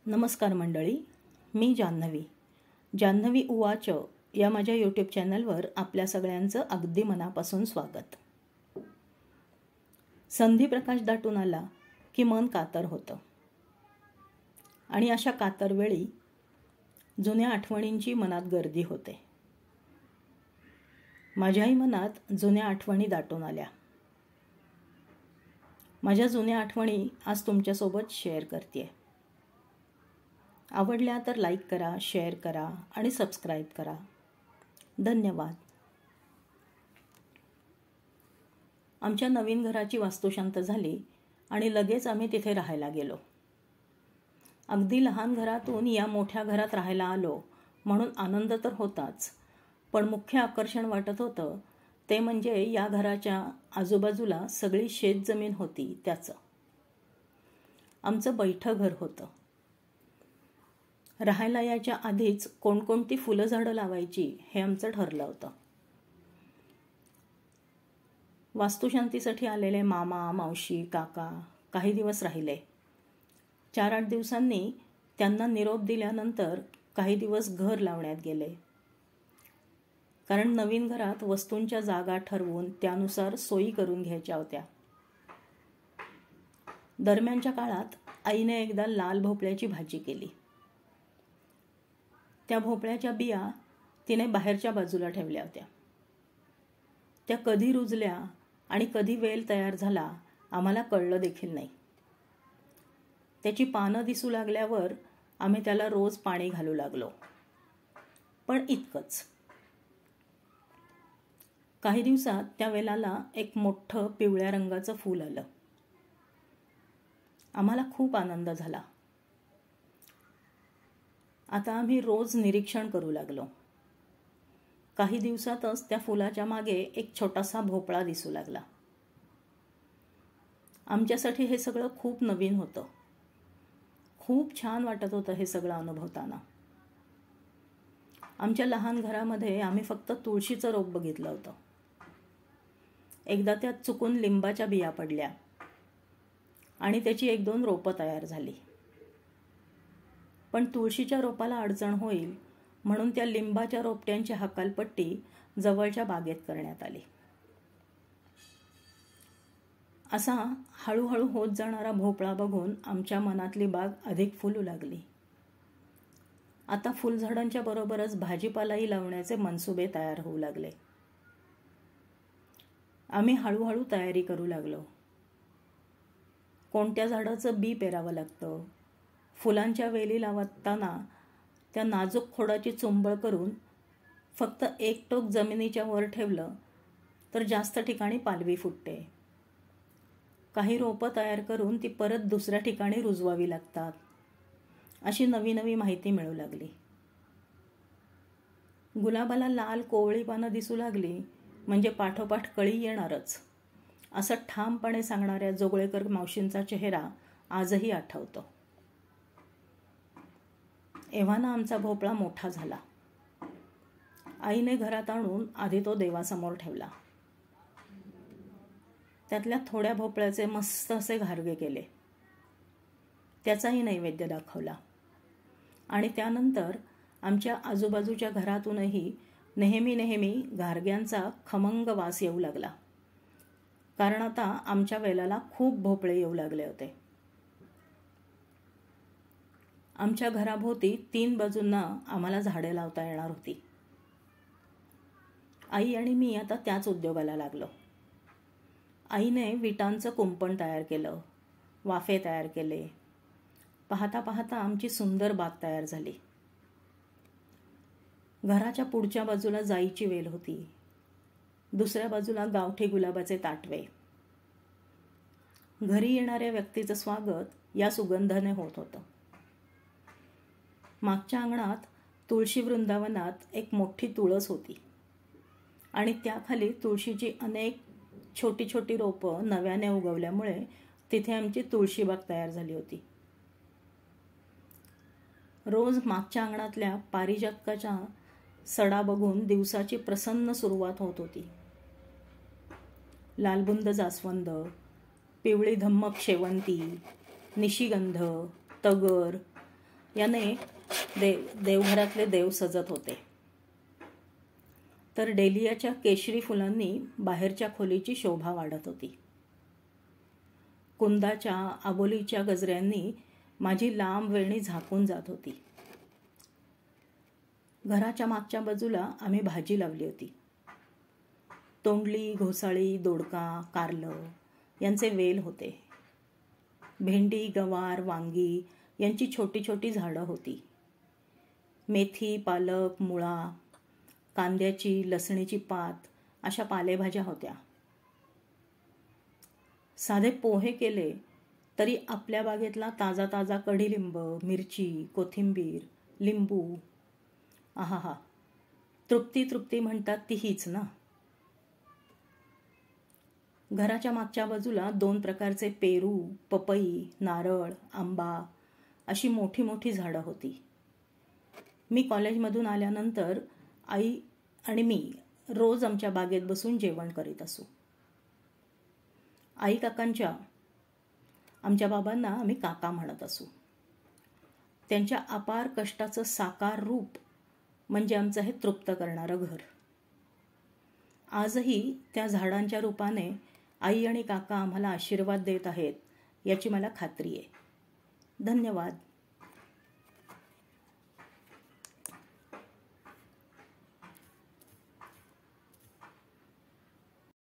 नमस्कार मंडळी, मी जान्हवी उवाच या माझ्या यूट्यूब चॅनलवर आपल्या सगळ्यांचं अगदी मनापासून स्वागत. संधी प्रकाश दाटून आला की मन कातर होतं आणि अशा कातर वेळी जुन्या आठवणींची मनात गर्दी होते. माझ्याही मनात जुन्या आठवणी दाटून आल्या. माझ्या जुन्या आठवणी आज तुमच्यासोबत शेअर करते. आवडल्या तर लाईक करा, शेअर करा आणि सबस्क्राईब करा. धन्यवाद. आमच्या नवीन घराची वास्तुशांत झाली आणि लगेच आम्ही तिथे राहायला गेलो. अगदी लहान घरातून या मोठ्या घरात राहायला आलो म्हणून आनंद तर होताच, पण मुख्य आकर्षण वाटत होतं ते म्हणजे या घराच्या आजूबाजूला सगळी शेतजमीन होती त्याचं. आमचं बैठं घर होतं. राहायला यायच्या आधीच कोणकोणती फुलं झाडं लावायची हे आमचं ठरलं होतं. वास्तुशांतीसाठी आलेले मामा, मावशी, काका काही दिवस राहिले. 4-8 दिवसांनी त्यांना निरोप दिल्यानंतर काही दिवस घर लावण्यात गेले. कारण नवीन घरात वस्तूंच्या जागा ठरवून त्यानुसार सोयी करून घ्यायच्या होत्या. दरम्यानच्या काळात आईने एकदा लाल भोपळ्याची भाजी केली. त्या भोपळ्याच्या बिया तिने बाहेरच्या बाजूला ठेवल्या होत्या. त्या कधी रुजल्या आणि कधी वेल तयार झाला आम्हाला कळलं देखील नाही. त्याची पानं दिसू लागल्यावर आम्ही त्याला रोज पाणी घालू लागलो, पण इतकंच. काही दिवसात त्या वेलाला एक मोठं पिवळ्या रंगाचं फूल आलं. आम्हाला खूप आनंद झाला. आता आम्ही रोज निरीक्षण करू लागलो. काही दिवसातच त्या फुलाच्या मागे एक छोटासा भोपळा दिसू लागला. आमच्यासाठी हे सगळं खूप नवीन होतं. खूप छान वाटत होतं हे सगळं अनुभवताना. आमच्या लहान घरामध्ये आम्ही फक्त तुळशीचं रोप बघितलं होतं. एकदा त्यात चुकून लिंबाच्या बिया पडल्या आणि त्याची 1-2 रोपं तयार झाली. पण तुळशीच्या रोपाला अडचण होईल म्हणून त्या लिंबाच्या रोपट्यांची हकालपट्टी जवळच्या बागेत करण्यात आली. असा हळूहळू होत जाणारा भोपळा बघून आमच्या मनातली बाग अधिक फुलू लागली. आता फुलझाडांच्या बरोबरच भाजीपालाही लावण्याचे मनसुबे तयार होऊ लागले. आम्ही हळूहळू तयारी करू लागलो. कोणत्या झाडाचं बी पेरावं लागतं, फुलांच्या वेली लावताना त्या नाजूक खोडाची चुंबळ करून फक्त एक टोक जमिनीच्या वर ठेवलं तर जास्त ठिकाणी पालवी फुटते. काही रोपं तयार करून ती परत दुसऱ्या ठिकाणी रुजवावी लागतात. अशी नवी नवी माहिती मिळू लागली. गुलाबाला लाल कोवळी पानं दिसू लागली म्हणजे पाठोपाठ कळी येणारच, असं ठामपणे सांगणाऱ्या जोगळेकर मावशींचा चेहरा आजही आठवतो. एव्हाना आमचा भोपळा मोठा झाला. आईने घरात आणून आधी तो देवासमोर ठेवला. त्यातल्या थोड्या भोपळ्याचे मस्त असे घारगे केले. त्याचाही नैवेद्य दाखवला आणि त्यानंतर आमच्या आजूबाजूच्या घरातूनही नेहमी घारग्यांचा खमंग वास येऊ लागला. कारण आता आमच्या वेलाला खूप भोपळे येऊ लागले होते. आमच्या घराभोवती 3 बाजूंना आम्हाला झाडे लावता येणार होती. आई आणि मी आता त्याच उद्योगाला लागलो. आईने विटांचं कुंपण तयार केलं, वाफे तयार केले. पाहता पाहता आमची सुंदर बाग तयार झाली. घराच्या पुढच्या बाजूला जाईची वेल होती. दुसऱ्या बाजूला गावठी गुलाबाचे ताटवे. घरी येणाऱ्या व्यक्तीचं स्वागत या सुगंधाने होत होतं. मागच्या अंगणात तुळशी वृंदावनात एक मोठी तुळस होती आणि त्याखाली तुळशीची अनेक छोटी छोटी रोपं नव्याने उगवल्यामुळे तिथे आमची तुळशीबाग तयार झाली होती. रोज मागच्या अंगणातल्या पारिजातकाच्या सडा बघून दिवसाची प्रसन्न सुरुवात होत होती. लालबुंद जास्वंद, पिवळी धम्मक शेवंती, निशिगंध, तगर याने देवघरातले देव सजत होते. तर डेलियाच्या केशरी फुलांनी बाहेरच्या खोलीची शोभा वाढत होती. कुंदाच्या आबोलीच्या गजऱ्यांनी माझी लांब वेणी झाकून जात होती. घराच्या मागच्या बाजूला आम्ही भाजी लावली होती. तोंडली, घोसाळी, दोडका, कारलं यांचे वेल होते. भेंडी, गवार, वांगी यांची छोटी छोटी झाडं होती. मेथी, पालक, मुळा, कांद्याची, लसणीची पात अशा पालेभाज्या होत्या. साधे पोहे केले तरी आपल्या बागेतला ताजा ताजा कढीलिंब, मिरची, कोथिंबीर, लिंबू, आहा, तृप्ती तृप्ती म्हणतात ती हीच ना. घराच्या मागच्या बाजूला 2 प्रकारचे पेरू, पपई, नारळ, आंबा अशी मोठी मोठी झाडं होती. मी कॉलेजमधून आल्यानंतर आई आणि मी रोज आमच्या बागेत बसून जेवण करीत असू. आई काकांच्या, आमच्या बाबांना आम्ही काका म्हणत असू. त्यांच्या अपार कष्टाचं साकार रूप म्हणजे आमचं हे तृप्त करणारं घर. आजही त्या झाडांच्या रूपाने आई आणि काका आम्हाला आशीर्वाद देत आहेत याची मला खात्री आहे. धन्यवाद.